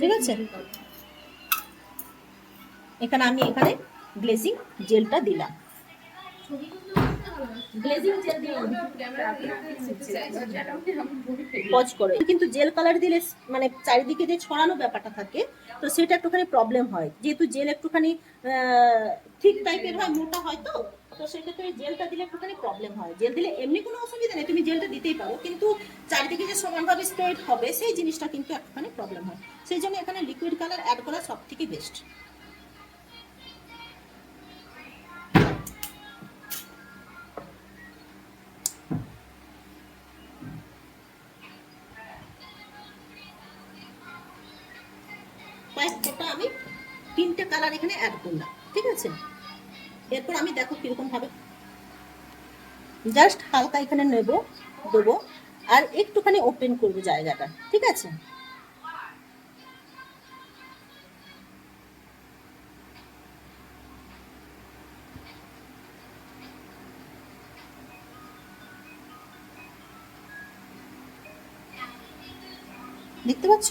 ঠিক আছে, এখানে আমি গ্লেজিং জেলটা দিলাম। গ্লেজিং জেল দিলাম পজ করে, কিন্তু জেল কালার দিলে মানে চারিদিকে যে ছড়ানো ব্যাপারটা থাকে, তো সেটা একটুখানি প্রবলেম হয়, যেহেতু জেল একটুখানি ঠিক টাইপের হয়, মোটা হয়, তো তো সেক্ষেত্রে জেলটা দিলে একটুখানি প্রবলেম হয়। জেল দিলে এমনি কোনো অসুবিধা নেই, তুমি জেলটা দিতেই পারো, কিন্তু চারিদিকে যে সমানভাবে স্প্রেড হবে সেই জিনিসটা কিন্তু একটুখানি প্রবলেম হয়। সেই জন্য এখানে লিকুইড কালার অ্যাড করা সব থেকে বেস্ট। কয়েক ফোঁটা আমি 3টে কালার এখানে অ্যাড করলাম, ঠিক আছে। এরপর আমি দেখো কিরকম ভাবে জাস্ট হালকা এখানে দেবো, আর একটুখানি ওপেন করবো জায়গাটা, ঠিক আছে। দেখতে পাচ্ছ?